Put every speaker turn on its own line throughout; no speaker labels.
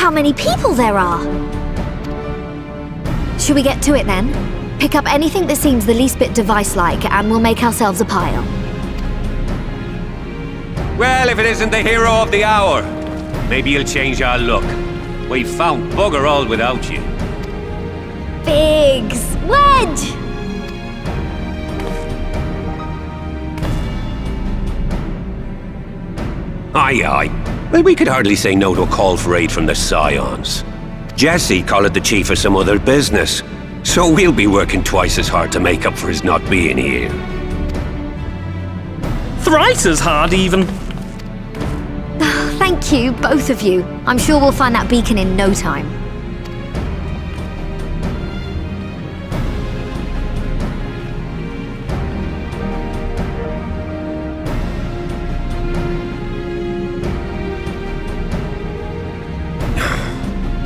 how many people there are! Should we get to it then? Pick up anything that seems the least bit device-like, and we'll make ourselves a pile.
Well, if it isn't the hero of the hour, maybe you'll change our look. We've found bugger all without you.
Biggs! Wedge!
Aye, aye. Well, we could hardly say no to a call for aid from the Scions. Jesse called the chief for some other business, so we'll be working twice as hard to make up for his not being here.
Thrice as hard, even.
Thank you, both of you. I'm sure we'll find that beacon in no time.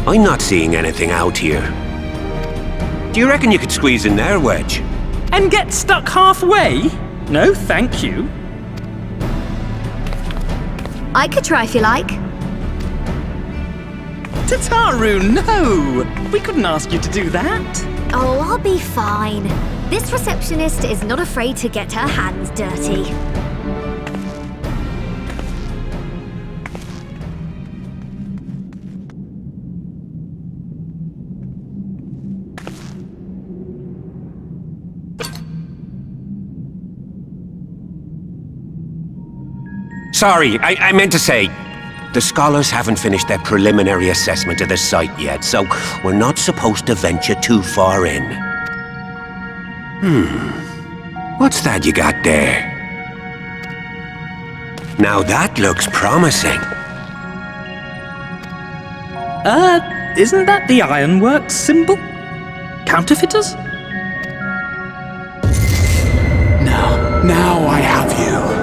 I'm not seeing anything out here. Do you reckon you could squeeze in there, Wedge?
And get stuck halfway? No, thank you.
I could try if you like.
Tataru, no! We couldn't ask you to do that.
Oh, I'll be fine. This receptionist is not afraid to get her hands dirty.
Sorry, I meant to say, the scholars haven't finished their preliminary assessment of the site yet, so we're not supposed to venture too far in. What's that you got there? Now that looks promising.
Isn't that the Ironworks symbol? Counterfeiters?
Now I have you.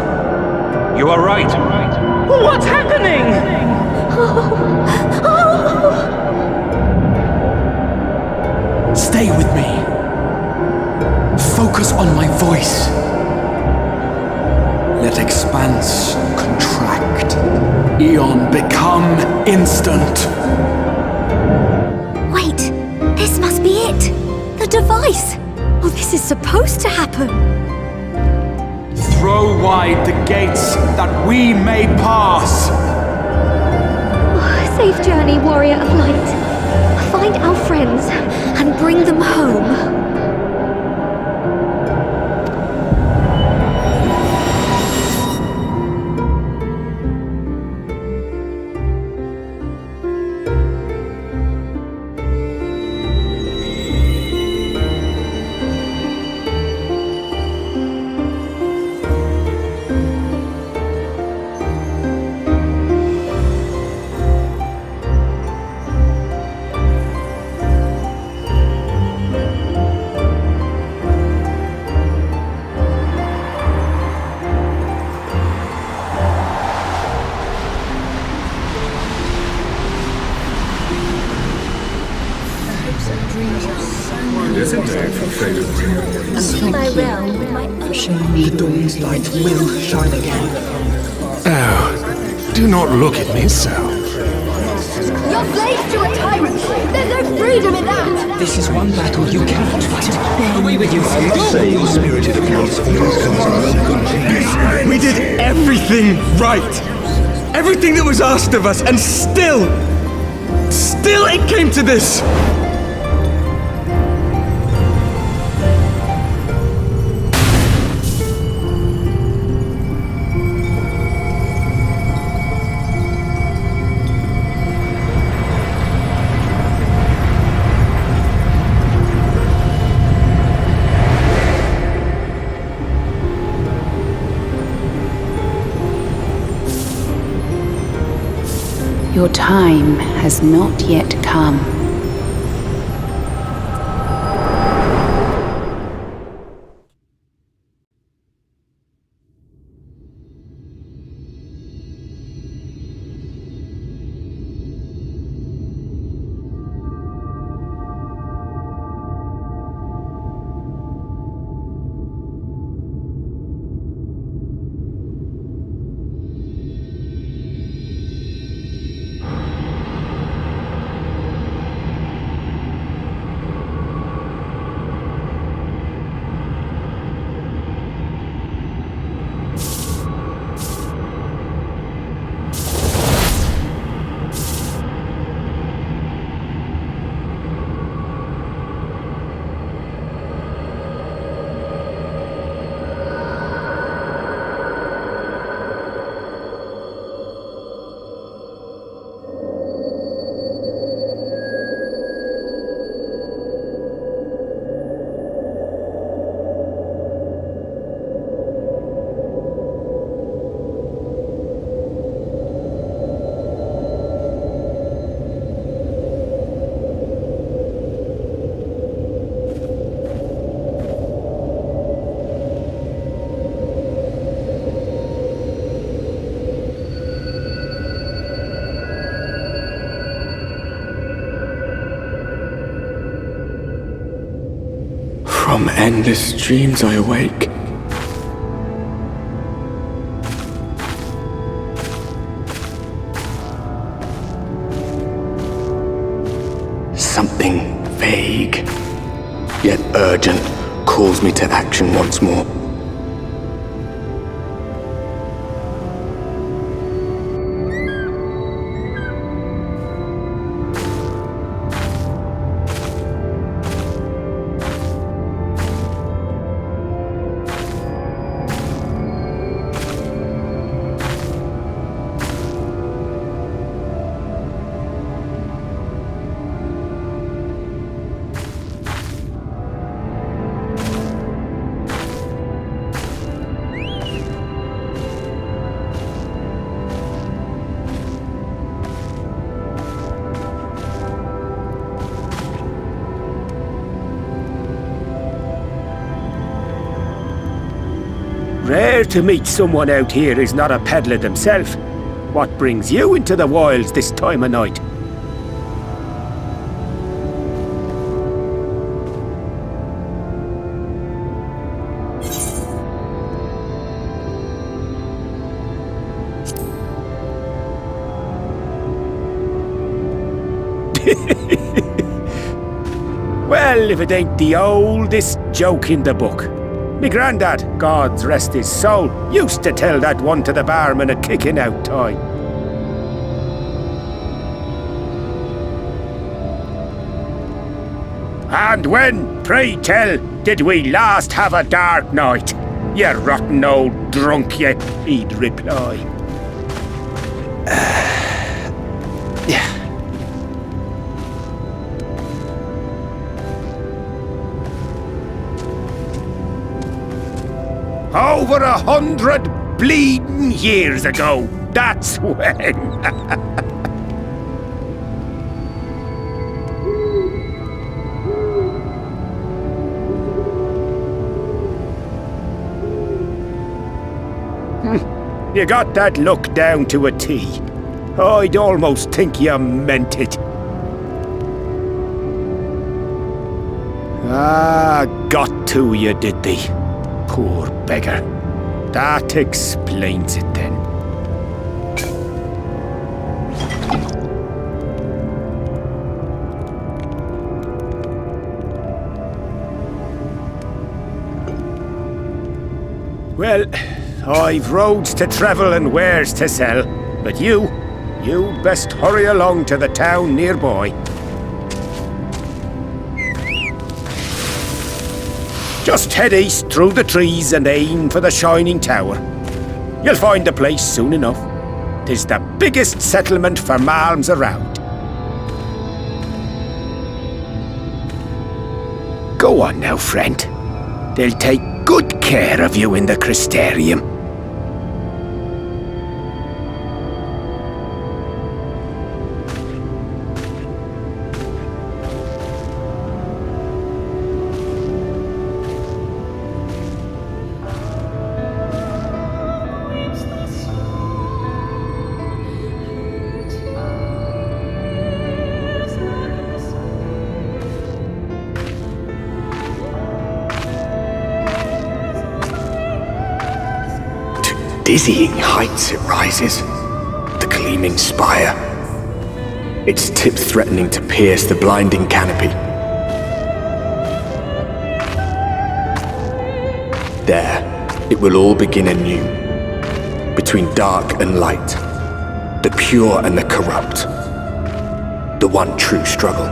You are right.
What's happening?
Stay with me. Focus on my voice. Let expanse contract. Eon become instant.
Wait, this must be it. The device. Oh, this is supposed to happen.
Throw wide the gates that we may pass.
Oh, safe journey, warrior of light. Find our friends and bring them home.
The dawn's light will shine again.
Oh, do not look at me so.
You're slaves to a tyrant! There's no freedom in that!
This is one battle you cannot fight. Away with you!
We did everything right! Everything that was asked of us, and still it came to this!
Your time has not yet come.
From endless dreams I awake. Something vague, yet urgent, calls me to action once more.
Rare to meet someone out here who's not a peddler themselves. What brings you into the wilds this time of night? Well, if it ain't the oldest joke in the book. Me grandad, God's rest his soul, used to tell that one to the barman at kicking out time. And when, pray tell, did we last have a dark night? You rotten old drunk, you, he'd reply. Over 100 bleeding years ago, that's when. You got that look down to a T. I'd almost think you meant it. Ah, got to you, did they? Poor beggar. That explains it then. Well, I've roads to travel and wares to sell, but you'd best hurry along to the town nearby. Just head east through the trees and aim for the Shining Tower. You'll find the place soon enough. 'Tis the biggest settlement for malms around. Go on now, friend. They'll take good care of you in the Crystarium.
Dizzying heights it rises, the gleaming spire, its tip threatening to pierce the blinding canopy. There, it will all begin anew, between dark and light, the pure and the corrupt, the one true struggle.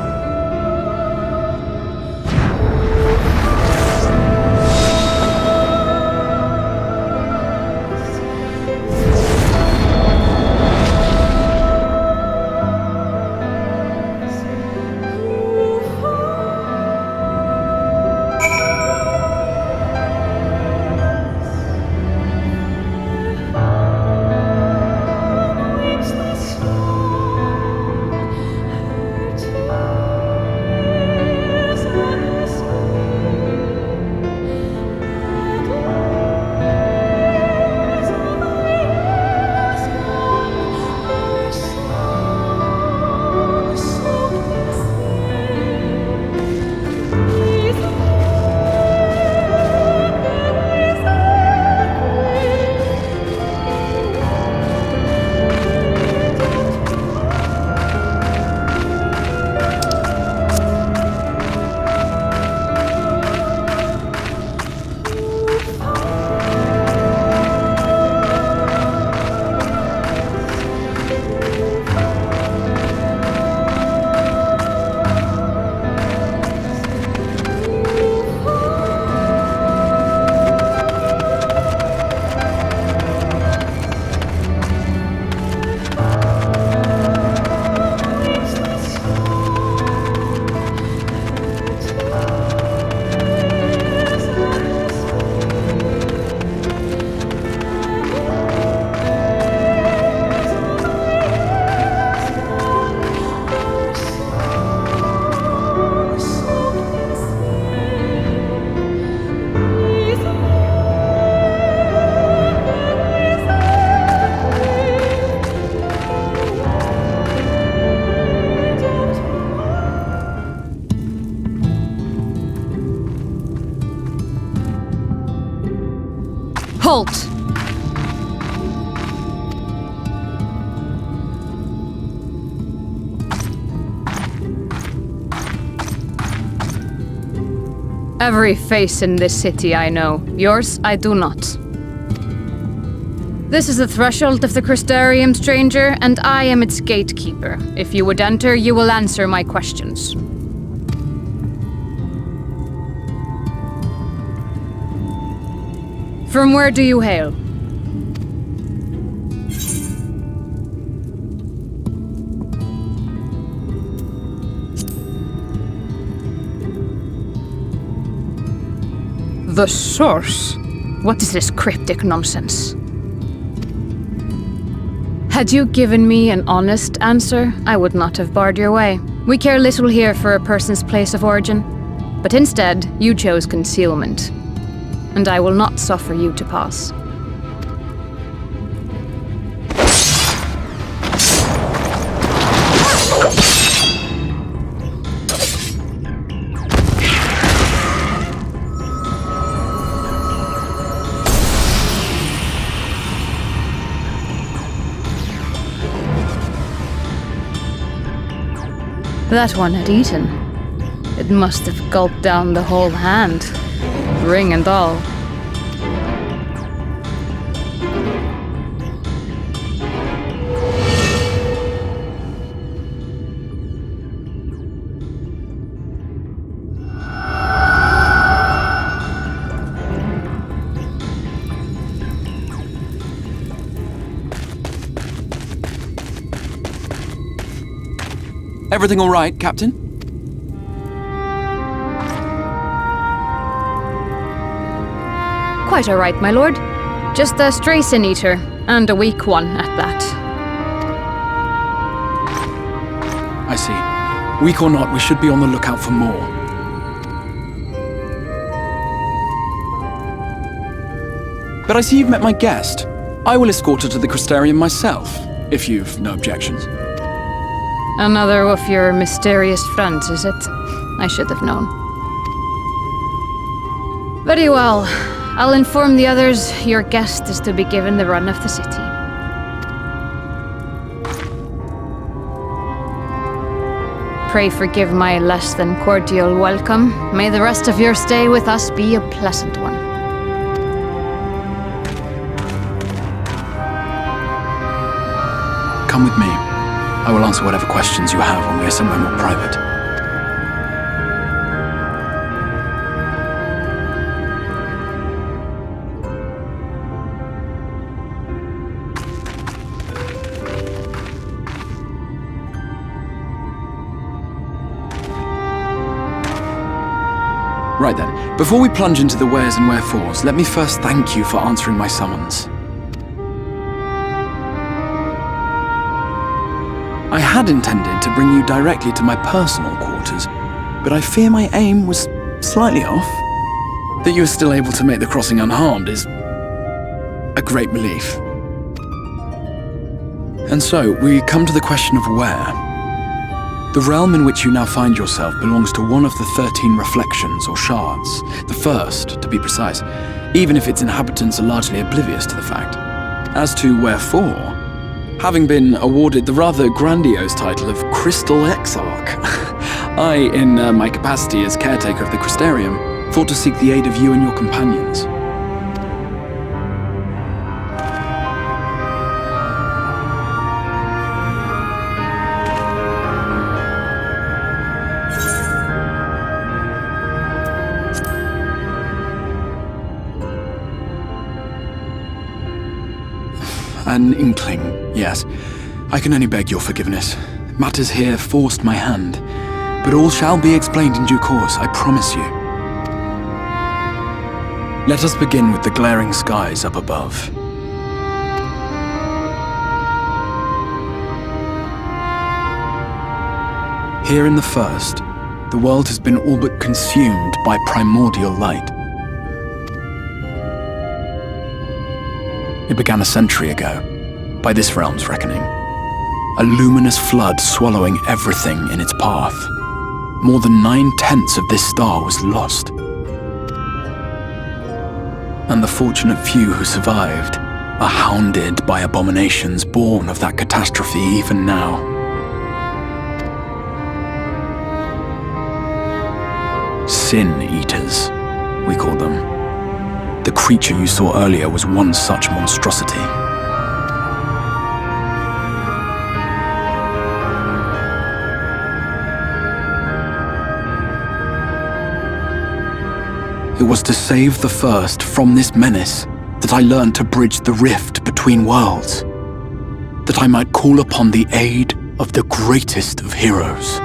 Halt! Every face in this city I know. Yours, I do not. This is the threshold of the Crystarium, stranger, and I am its gatekeeper. If you would enter, you will answer my questions. From where do you hail? The source? What is this cryptic nonsense? Had you given me an honest answer, I would not have barred your way. We care little here for a person's place of origin, but instead, you chose concealment. And I will not suffer you to pass. That one had eaten. It must have gulped down the whole hand, ring and all.
Everything all right, Captain?
Quite all right, my lord. Just a stray sin eater, and a weak one at that.
I see. Weak or not, we should be on the lookout for more. But I see you've met my guest. I will escort her to the Crystarium myself, if you've no objections.
Another of your mysterious friends, is it? I should have known. Very well. I'll inform the others your guest is to be given the run of the city. Pray forgive my less than cordial welcome. May the rest of your stay with us be a pleasant one.
Come with me. I will answer whatever questions you have when we are somewhere more private. Right then, before we plunge into the wheres and wherefores, let me first thank you for answering my summons. I had intended to bring you directly to my personal quarters, but I fear my aim was slightly off. That you are still able to make the crossing unharmed is a great relief. And so, we come to the question of where. The realm in which you now find yourself belongs to one of the 13 reflections or shards, the first, to be precise, even if its inhabitants are largely oblivious to the fact. As to wherefore, having been awarded the rather grandiose title of Crystal Exarch, I, in my capacity as caretaker of the Crystarium, thought to seek the aid of you and your companions. An inkling, yes. I can only beg your forgiveness. Matters here forced my hand, but all shall be explained in due course, I promise you. Let us begin with the glaring skies up above. Here in the first, the world has been all but consumed by primordial light. It began a century ago, by this realm's reckoning. A luminous flood swallowing everything in its path. More than 9/10 of this star was lost. And the fortunate few who survived are hounded by abominations born of that catastrophe even now. Sin Eaters, we call them. The creature you saw earlier was one such monstrosity. It was to save the First from this menace that I learned to bridge the rift between worlds, that I might call upon the aid of the greatest of heroes.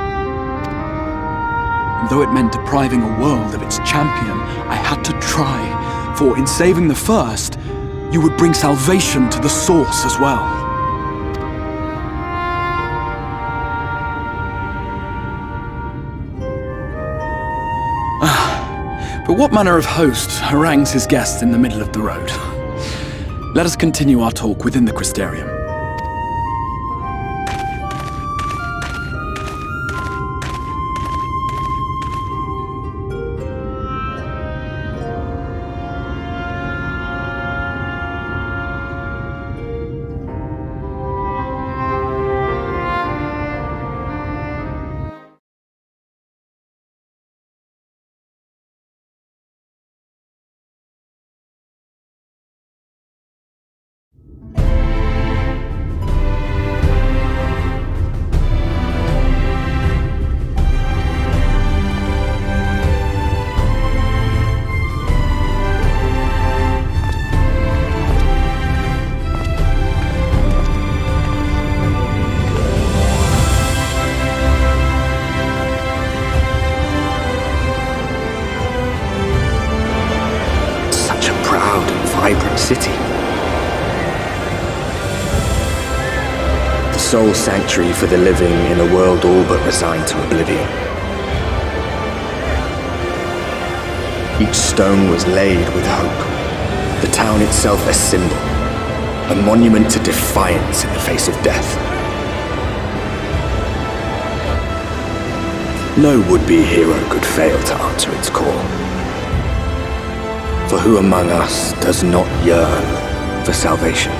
And though it meant depriving a world of its champion, I had to try, for in saving the First, you would bring salvation to the source as well. But what manner of host harangues his guests in the middle of the road? Let us continue our talk within the Crystarium.
Vibrant city. The sole sanctuary for the living in a world all but resigned to oblivion. Each stone was laid with hope. The town itself a symbol, a monument to defiance in the face of death. No would-be hero could fail to answer its call. For who among us does not yearn for salvation?